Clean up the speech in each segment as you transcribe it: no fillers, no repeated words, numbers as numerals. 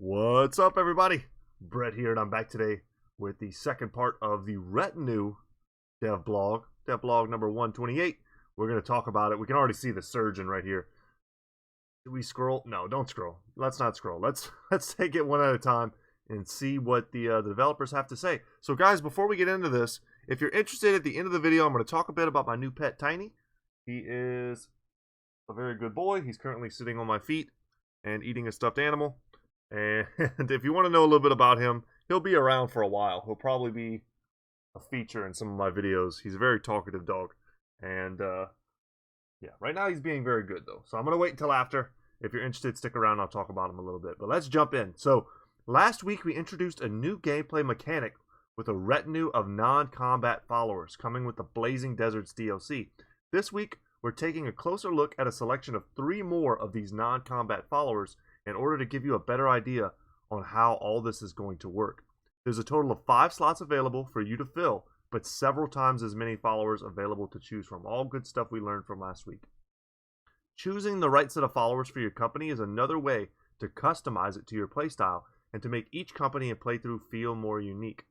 What's up, everybody? Brett here, and I'm back today with the second part of the Retinue devlog number 128. We're going to talk about it. We can already see the surgeon right here. Do we scroll? No, don't scroll. Let's not scroll. Let's take it one at a time and see what the developers have to say. So, guys, before we get into this, if you're interested, at the end of the video, I'm going to talk a bit about my new pet, Tiny. He is a very good boy. He's currently sitting on my feet and eating a stuffed animal. And if you want to know a little bit about him, he'll be around for a while. He'll probably be a feature in some of my videos. He's a very talkative dog. And, yeah, right now he's being very good, though. So I'm going to wait until after. If you're interested, stick around. I'll talk about him a little bit. But let's jump in. So last week we introduced a new gameplay mechanic with a retinue of non-combat followers coming with the Blazing Deserts DLC. This week, we're taking a closer look at a selection of 3 more of these non-combat followers in order to give you a better idea on how all this is going to work. There's a total of 5 slots available for you to fill, but several times as many followers available to choose from. All good stuff we learned from last week. Choosing the right set of followers for your company is another way to customize it to your playstyle and to make each company and playthrough feel more unique.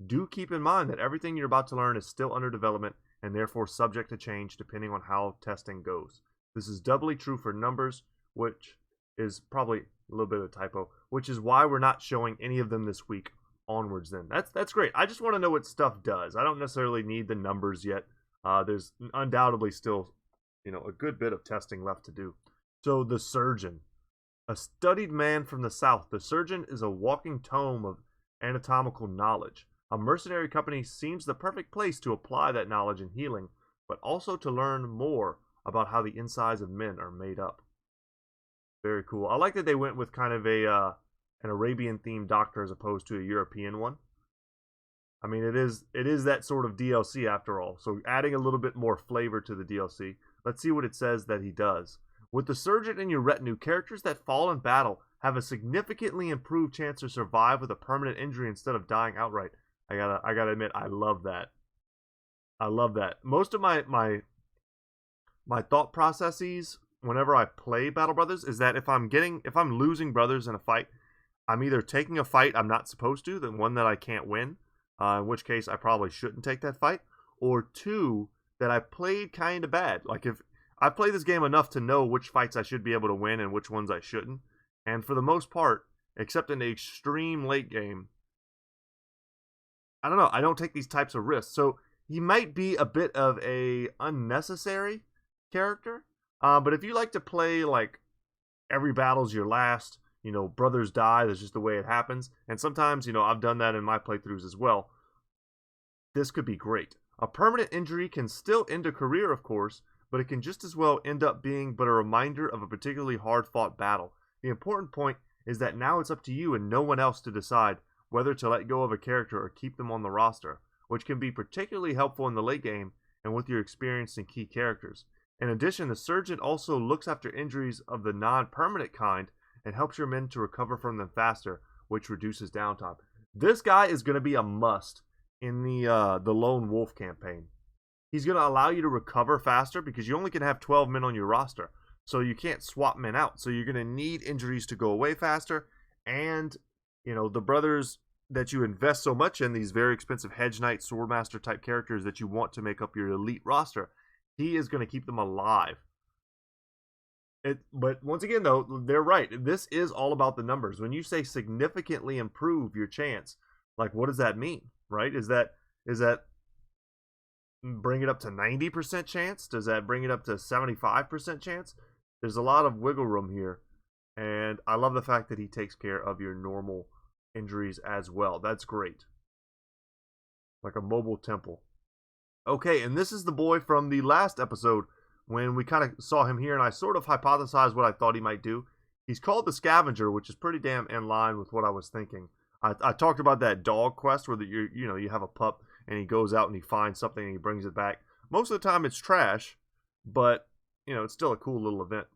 Do keep in mind that everything you're about to learn is still under development and therefore subject to change depending on how testing goes. This is doubly true for numbers, which is probably a little bit of a typo, which is why we're not showing any of them this week onwards then. That's great. I just want to know what stuff does. I don't necessarily need the numbers yet. There's undoubtedly still, a good bit of testing left to do. So the surgeon. A studied man from the south, the surgeon is a walking tome of anatomical knowledge. A mercenary company seems the perfect place to apply that knowledge in healing, but also to learn more about how the insides of men are made up. Very cool. I like that they went with kind of an Arabian-themed doctor as opposed to a European one. I mean, it is that sort of DLC after all, so adding a little bit more flavor to the DLC. Let's see what it says that he does. With the surgeon in your retinue, characters that fall in battle have a significantly improved chance to survive with a permanent injury instead of dying outright. I gotta admit, I love that. I love that. Most of my thought processes whenever I play Battle Brothers is that if I'm losing brothers in a fight, I'm either taking a fight I'm not supposed to, the one that I can't win, in which case I probably shouldn't take that fight, or 2, that I played kind of bad. Like if I play this game enough to know which fights I should be able to win and which ones I shouldn't, and for the most part, except in the extreme late game, I don't know, I don't take these types of risks. So he might be a bit of a unnecessary character. But if you like to play like every battle's your last, brothers die, that's just the way it happens. And sometimes, I've done that in my playthroughs as well. This could be great. A permanent injury can still end a career, of course, but it can just as well end up being but a reminder of a particularly hard-fought battle. The important point is that now it's up to you and no one else to decide whether to let go of a character or keep them on the roster, which can be particularly helpful in the late game and with your experienced and key characters. In addition, the surgeon also looks after injuries of the non-permanent kind and helps your men to recover from them faster, which reduces downtime. This guy is going to be a must in the Lone Wolf campaign. He's going to allow you to recover faster because you only can have 12 men on your roster, so you can't swap men out. So you're going to need injuries to go away faster, and the brothers that you invest so much in, these very expensive Hedge Knight, Swordmaster type characters that you want to make up your elite roster, he is going to keep them alive. But once again, though, they're right. This is all about the numbers. When you say significantly improve your chance, like what does that mean, right? Is that bring it up to 90% chance? Does that bring it up to 75% chance? There's a lot of wiggle room here. And I love the fact that he takes care of your normal injuries as well. That's great. Like a mobile temple. Okay, and this is the boy from the last episode when we kind of saw him here, and I sort of hypothesized what I thought he might do. He's called the Scavenger, which is pretty damn in line with what I was thinking. I talked about that dog quest where you have a pup and he goes out and he finds something and he brings it back. Most of the time it's trash, but it's still a cool little event.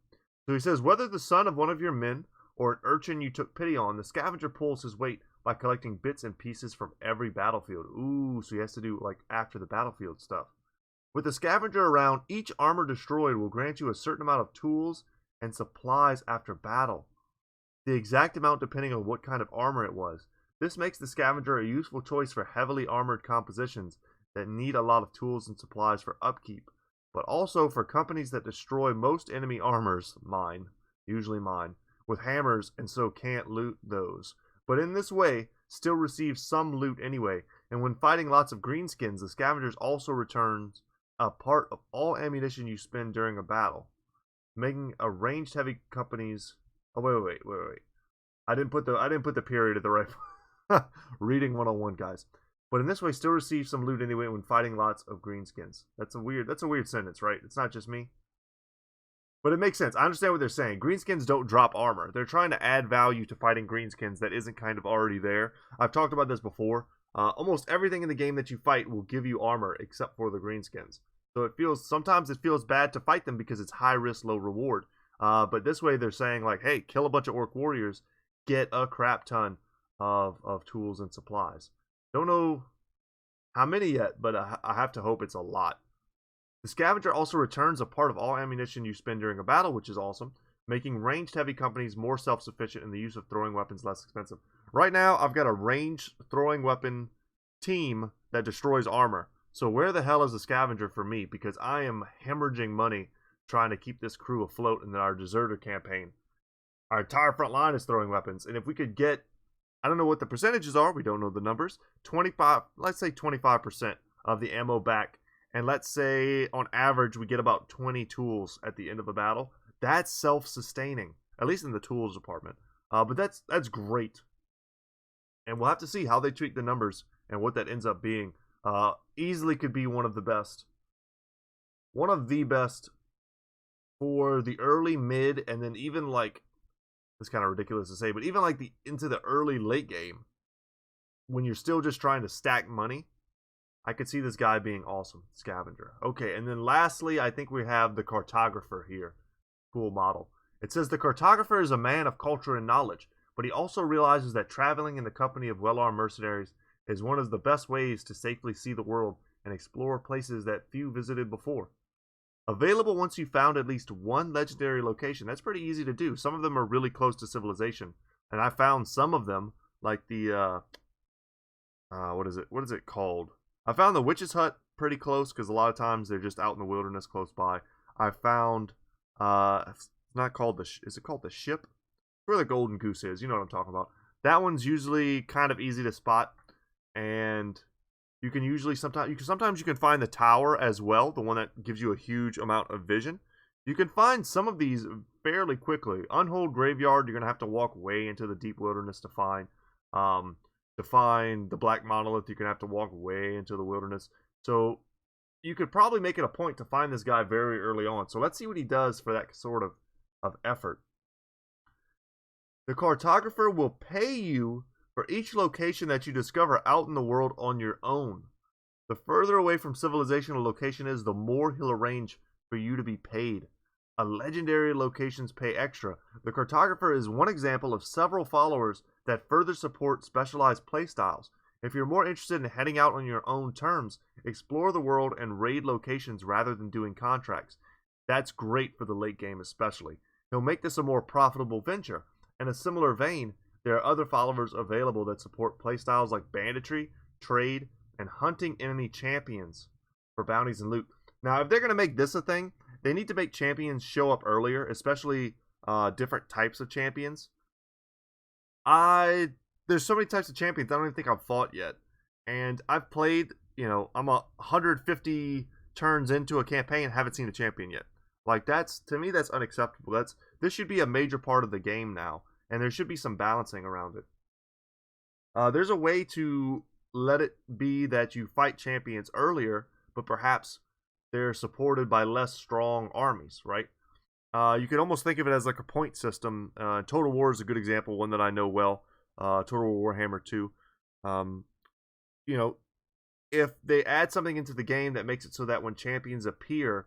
So he says, whether the son of one of your men or an urchin you took pity on, the Scavenger pulls his weight by collecting bits and pieces from every battlefield. Ooh, so he has to do like after the battlefield stuff. With the Scavenger around, each armor destroyed will grant you a certain amount of tools and supplies after battle. the exact amount depending on what kind of armor it was. This makes the scavenger a useful choice for heavily armored compositions that need a lot of tools and supplies for upkeep, but also for companies that destroy most enemy armors, usually mine, with hammers and so can't loot those. But in this way, still receive some loot anyway, and when fighting lots of greenskins, the scavengers also returns a part of all ammunition you spend during a battle, making a ranged heavy companies. Oh wait. I didn't put the period at the right. Reading 101, guys. But in this way, still receive some loot anyway when fighting lots of greenskins. That's a weird sentence, right? It's not just me. But it makes sense. I understand what they're saying. Greenskins don't drop armor. They're trying to add value to fighting greenskins that isn't kind of already there. I've talked about this before. Almost everything in the game that you fight will give you armor except for the greenskins. So sometimes it feels bad to fight them because it's high risk, low reward. But this way they're saying like, hey, kill a bunch of orc warriors, get a crap ton of tools and supplies. Don't know how many yet, but I have to hope it's a lot. The scavenger also returns a part of all ammunition you spend during a battle, which is awesome, making ranged heavy companies more self-sufficient in the use of throwing weapons less expensive. Right now, I've got a ranged throwing weapon team that destroys armor. So where the hell is the scavenger for me? Because I am hemorrhaging money trying to keep this crew afloat in our deserter campaign. Our entire front line is throwing weapons, and if we could get, I don't know what the percentages are, we don't know the numbers, 25, let's say 25% of the ammo back, and let's say on average we get about 20 tools at the end of a battle. That's self-sustaining, at least in the tools department. But that's great, and we'll have to see how they tweak the numbers and what that ends up being. Easily could be one of the best for the early, mid, and then even like, it's kind of ridiculous to say, but even like into the early late game, when you're still just trying to stack money, I could see this guy being awesome. Scavenger. Okay, and then lastly, I think we have the cartographer here. Cool model. It says the cartographer is a man of culture and knowledge, but he also realizes that traveling in the company of well-armed mercenaries is one of the best ways to safely see the world and explore places that few visited before. Available once you've found at least one legendary location. That's pretty easy to do. Some of them are really close to civilization, and I found some of them, like the what is it called? I found the witch's hut pretty close because a lot of times they're just out in the wilderness close by. I found it's not called is it called the ship? Where the golden goose is, you know what I'm talking about. That one's usually kind of easy to spot, and you can usually sometimes you can find the tower as well, the one that gives you a huge amount of vision. You can find some of these fairly quickly. Unhold Graveyard, you're gonna have to walk way into the deep wilderness to find. To find the Black Monolith, you're gonna have to walk way into the wilderness. So you could probably make it a point to find this guy very early on. So let's see what he does for that sort of effort. The cartographer will pay you for each location that you discover out in the world on your own. The further away from civilization a location is, the more he'll arrange for you to be paid. Legendary locations pay extra. The cartographer is one example of several followers that further support specialized playstyles. If you're more interested in heading out on your own terms, explore the world and raid locations rather than doing contracts. That's great for the late game especially. He'll make this a more profitable venture. In a similar vein, there are other followers available that support playstyles like banditry, trade, and hunting enemy champions for bounties and loot. Now, if they're going to make this a thing, they need to make champions show up earlier, especially different types of champions. There's so many types of champions I don't even think I've fought yet. And I've played, I'm 150 turns into a campaign and haven't seen a champion yet. Like, to me, that's unacceptable. This should be a major part of the game now, and there should be some balancing around it. There's a way to let it be that you fight champions earlier, but perhaps they're supported by less strong armies, right? You could almost think of it as like a point system. Total War is a good example, one that I know well. Total War Warhammer 2. If they add something into the game that makes it so that when champions appear,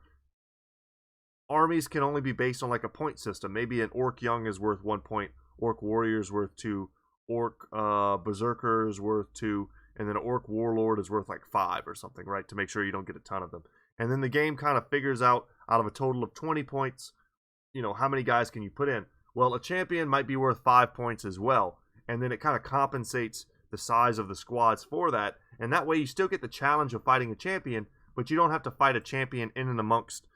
armies can only be based on like a point system. Maybe an Orc Young is worth 1 point, Orc Warrior is worth 2, Orc Berserker is worth 2, and then an Orc Warlord is worth like 5 or something, right? To make sure you don't get a ton of them. And then the game kind of figures out of a total of 20 points, how many guys can you put in? Well, a champion might be worth 5 points as well, and then it kind of compensates the size of the squads for that, and that way you still get the challenge of fighting a champion, but you don't have to fight a champion in and amongst,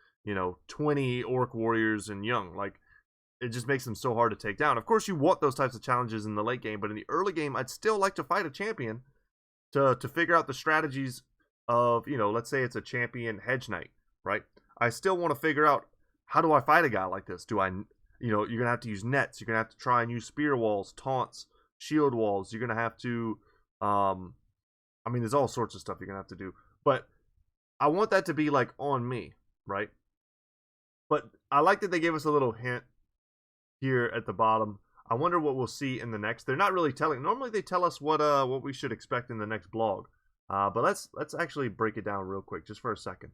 20 orc warriors and young. Like, it just makes them so hard to take down. Of course, you want those types of challenges in the late game, but in the early game, I'd still like to fight a champion to figure out the strategies of, let's say it's a champion hedge knight, right? I still want to figure out, how do I fight a guy like this? Do I, you're going to have to use nets. You're going to have to try and use spear walls, taunts, shield walls. You're going to have to, there's all sorts of stuff you're going to have to do. But I want that to be, like, on me, right? But I like that they gave us a little hint here at the bottom. I wonder what we'll see in the next. They're not really telling. Normally they tell us what we should expect in the next blog. But let's actually break it down real quick, just for a second.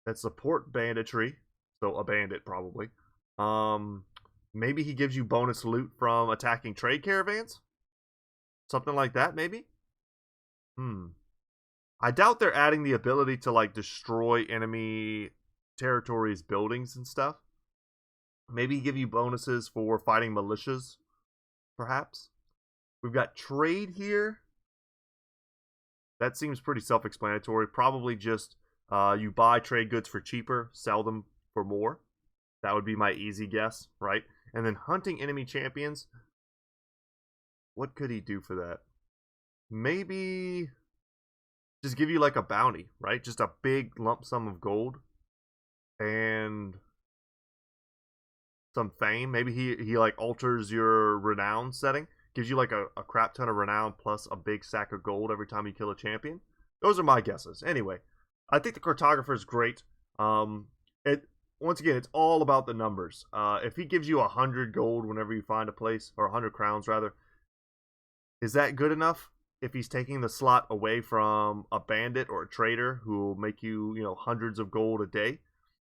That support banditry, so a bandit probably. Maybe he gives you bonus loot from attacking trade caravans, something like that. Maybe. I doubt they're adding the ability to, like, destroy enemy territories, buildings, and stuff. Maybe give you bonuses for fighting militias, perhaps. We've got trade here. That seems pretty self-explanatory. Probably just you buy trade goods for cheaper, sell them for more. That would be my easy guess, right? And then hunting enemy champions. What could he do for that? Maybe just give you, like, a bounty, right? Just a big lump sum of gold. And some fame. Maybe he like alters your renown setting. Gives you, like, a crap ton of renown plus a big sack of gold every time you kill a champion. Those are my guesses. Anyway, I think the cartographer is great. Once again, it's all about the numbers. If he gives you 100 gold whenever you find a place, or 100 crowns rather, is that good enough? If he's taking the slot away from a bandit or a trader who will make you, hundreds of gold a day.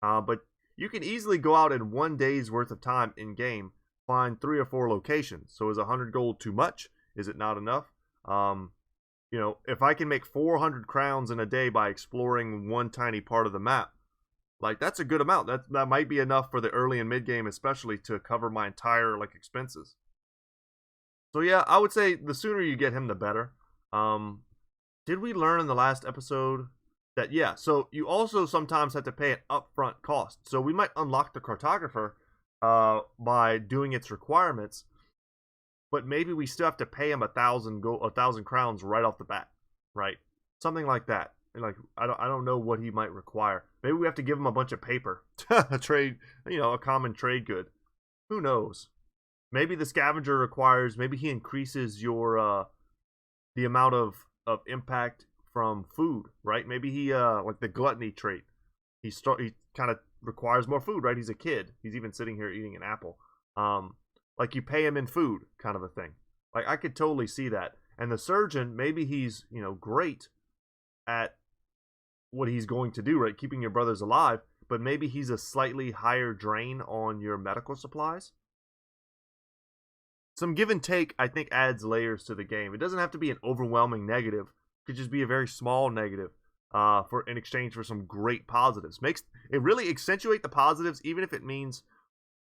But you can easily go out in 1 day's worth of time in game, find 3 or 4 locations. So is 100 gold too much? Is it not enough? If I can make 400 crowns in a day by exploring one tiny part of the map, like, that's a good amount. That might be enough for the early and mid game, especially, to cover my entire, like, expenses. So yeah, I would say the sooner you get him, the better. Did we learn in the last episode that, yeah, so you also sometimes have to pay an upfront cost. So we might unlock the cartographer by doing its requirements, but maybe we still have to pay him 1,000 crowns right off the bat, right? Something like that. And, like, I don't know what he might require. Maybe we have to give him a bunch of paper, a trade, a common trade good. Who knows? Maybe the scavenger requires. Maybe he increases your the amount of impact from food, right? Maybe he like the gluttony trait. He kind of requires more food, right? He's a kid. He's even sitting here eating an apple. Like, you pay him in food, kind of a thing. Like, I could totally see that. And the surgeon, maybe he's great at what he's going to do, right? Keeping your brothers alive, but maybe he's a slightly higher drain on your medical supplies. Some give and take, I think, adds layers to the game. It doesn't have to be an overwhelming negative. It could just be a very small negative in exchange for some great positives. Makes it really accentuate the positives, even if it means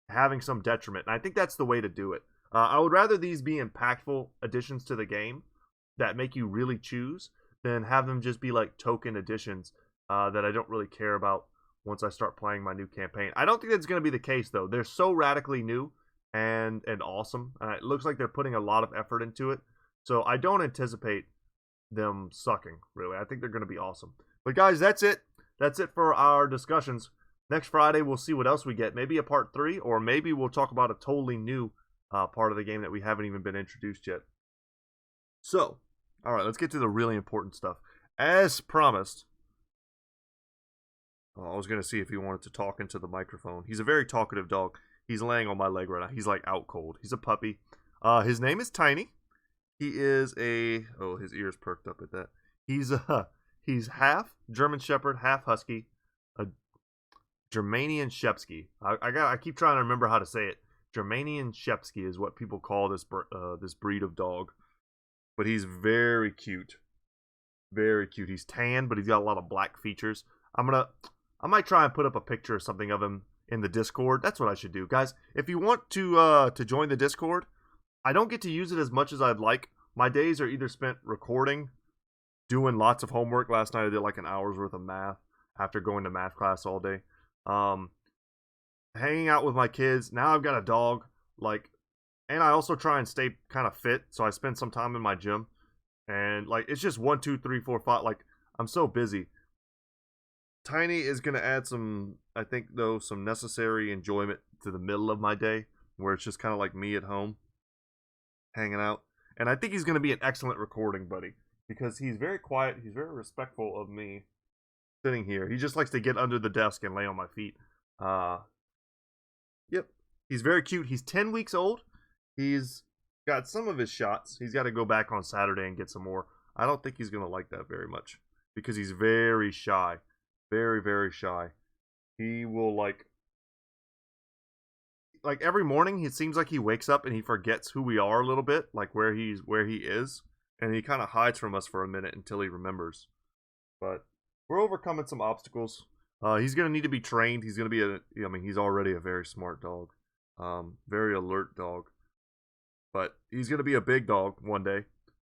having some detriment. And I think that's the way to do it. I would rather these be impactful additions to the game that make you really choose than have them just be like token additions that I don't really care about once I start playing my new campaign. I don't think that's going to be the case, though. They're so radically new and awesome. It looks like they're putting a lot of effort into it. So I don't anticipate them sucking, really. I think they're going to be awesome. But guys, that's it. That's it for our discussions. Next Friday, we'll see what else we get. Maybe a part 3, or maybe we'll talk about a totally new part of the game that we haven't even been introduced yet. So, all right, let's get to the really important stuff. As promised, I was going to see if he wanted to talk into the microphone. He's a very talkative dog. He's laying on my leg right now. He's, like, out cold. He's a puppy. His name is Tiny. He is a... Oh, his ears perked up at that. He's half German Shepherd, half Husky. A Germanian Shepsky. I keep trying to remember how to say it. Germanian Shepsky is what people call this breed of dog. But he's very cute. Very cute. He's tan, but he's got a lot of black features. I might try and put up a picture or something of him in the Discord. That's what I should do. Guys, if you want to join the Discord, I don't get to use it as much as I'd like. My days are either spent recording, doing lots of homework. Last night I did like an hour's worth of math after going to math class all day. Hanging out with my kids. Now I've got a dog. And I also try and stay kind of fit, so I spend some time in my gym. And it's just 1, 2, 3, 4, 5. I'm so busy. Tiny is gonna add some, I think though, some necessary enjoyment to the middle of my day, where it's just kind of like me at home, hanging out. And I think he's gonna be an excellent recording buddy because he's very quiet. He's very respectful of me sitting here. He just likes to get under the desk and lay on my feet. Yep, he's very cute. He's 10 weeks old. He's got some of his shots. He's got to go back on Saturday and get some more. I don't think he's going to like that very much because he's very shy. Very, very shy. He will like every morning it seems like he wakes up and he forgets who we are a little bit, like where he is, and he kind of hides from us for a minute until he remembers. But we're overcoming some obstacles. He's going to need to be trained. He's going to be he's already a very smart dog. Very alert dog. But he's going to be a big dog one day,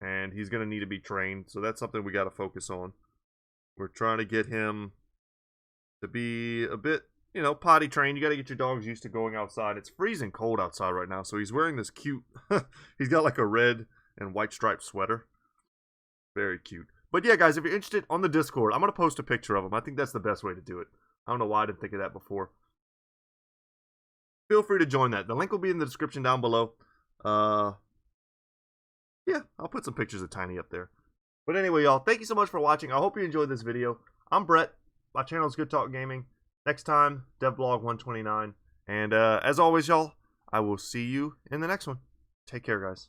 and he's going to need to be trained. So that's something we got to focus on. We're trying to get him to be a bit, potty trained. You got to get your dogs used to going outside. It's freezing cold outside right now, so he's wearing this cute, he's got like a red and white striped sweater. Very cute. But yeah, guys, if you're interested, on the Discord, I'm going to post a picture of him. I think that's the best way to do it. I don't know why I didn't think of that before. Feel free to join that. The link will be in the description down below. Yeah, I'll put some pictures of Tiny up there. But anyway, y'all, thank you so much for watching. I hope you enjoyed this video. I'm Brett. My channel is Goodtalk Gaming. Next time, Devblog 129. And as always, y'all, I will see you in the next one. Take care, guys.